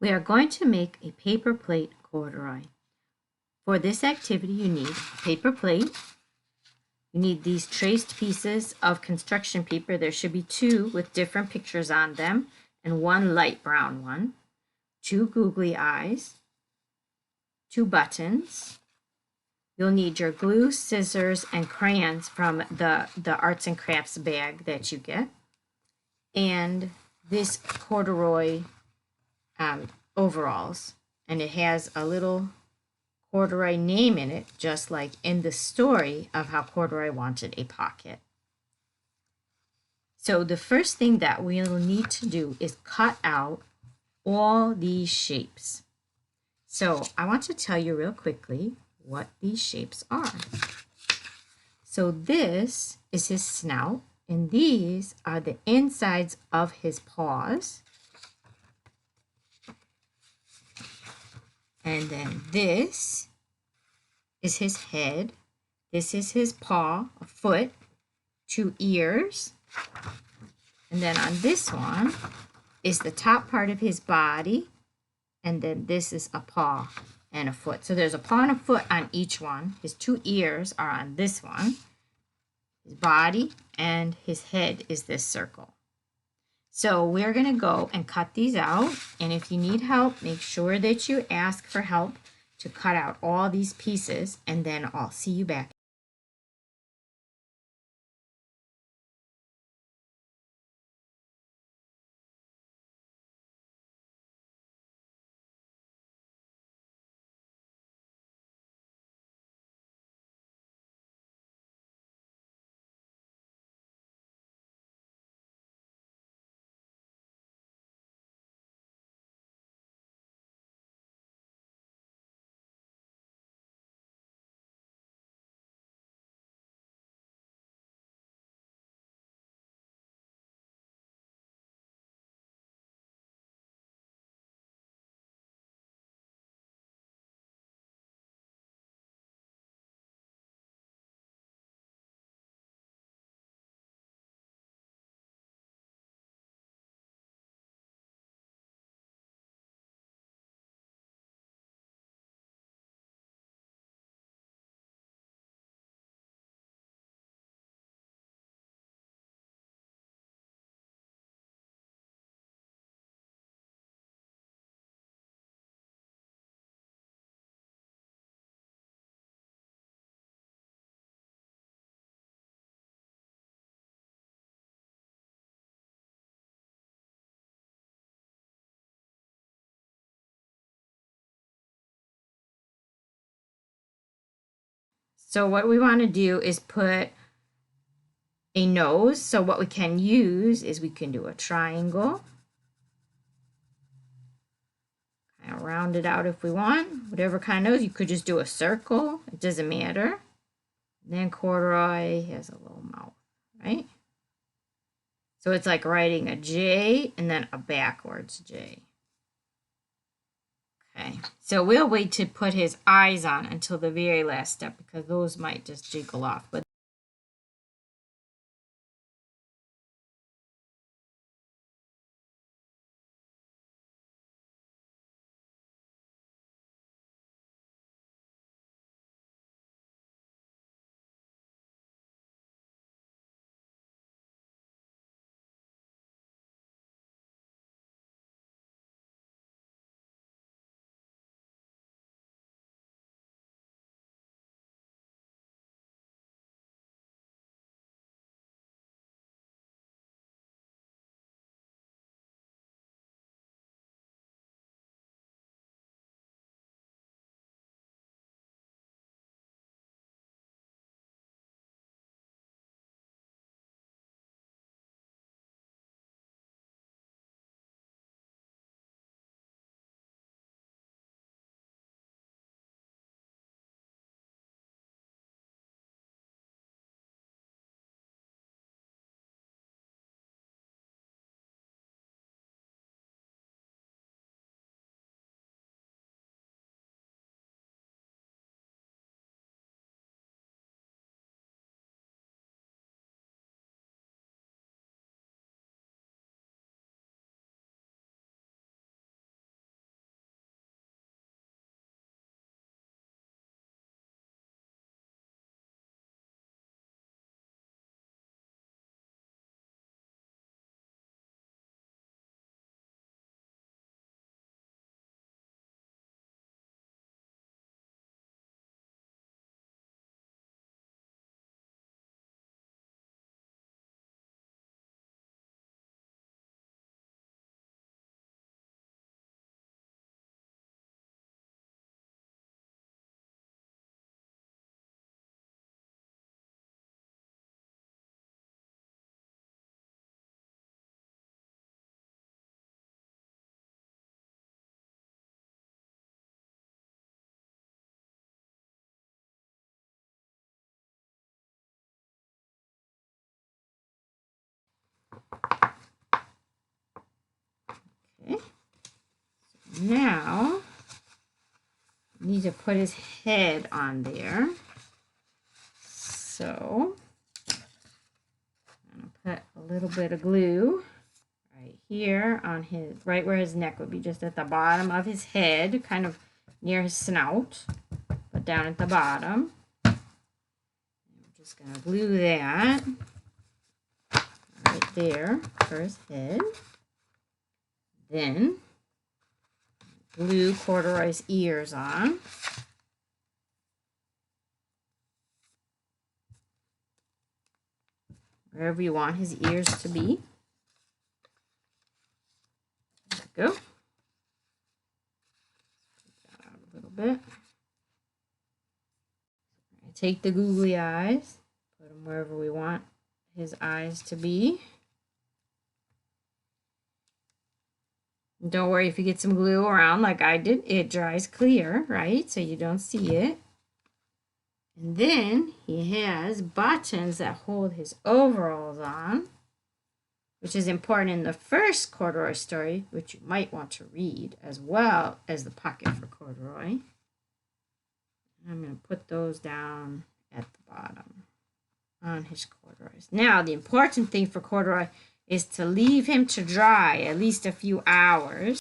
We are going to make a paper plate corduroy. For this activity, you need a paper plate. You need these traced pieces of construction paper. There should be two with different pictures on them and one light brown one. Two googly eyes, two buttons. You'll need your glue, scissors, and crayons from the arts and crafts bag that you get. And this corduroy overalls. And it has a little corduroy name in it, just like in the story of how corduroy wanted a pocket. So the first thing that we'll need to do is cut out all these shapes. So I want to tell you real quickly what these shapes are. So this is his snout, and these are the insides of his paws. And then this is his head. This is his paw, a foot, two ears. And then on this one is the top part of his body. And then this is a paw and a foot. So there's a paw and a foot on each one. His two ears are on this one. His body and his head is this circle. So we're going to go and cut these out. And if you need help, make sure that you ask for help to cut out all these pieces. And then I'll see you back. So what we want to do is put a nose. So what we can use is we can do a triangle. Kind of round it out if we want. Whatever kind of nose. You could just do a circle. It doesn't matter. And then corduroy has a little mouth, right? So it's like writing a J and then a backwards J. Okay, so we'll wait to put his eyes on until the very last step because those might just jiggle off. But Now, we need to put his head on there. So, I'm going to put a little bit of glue right here on his, right where his neck would be, just at the bottom of his head, kind of near his snout, but down at the bottom. I'm just going to glue that right there for his head. Then glue Corduroy's ears on. Wherever you want his ears to be. There we go. Take that out a little bit. Take the googly eyes, put them wherever we want his eyes to be. Don't worry if you get some glue around like I did, it dries clear, right? So you don't see it. And then he has buttons that hold his overalls on, which is important in the first Corduroy story, which you might want to read, as well as the pocket for Corduroy. I'm going to put those down at the bottom on his corduroys. Now, the important thing for Corduroy is to leave him to dry at least a few hours.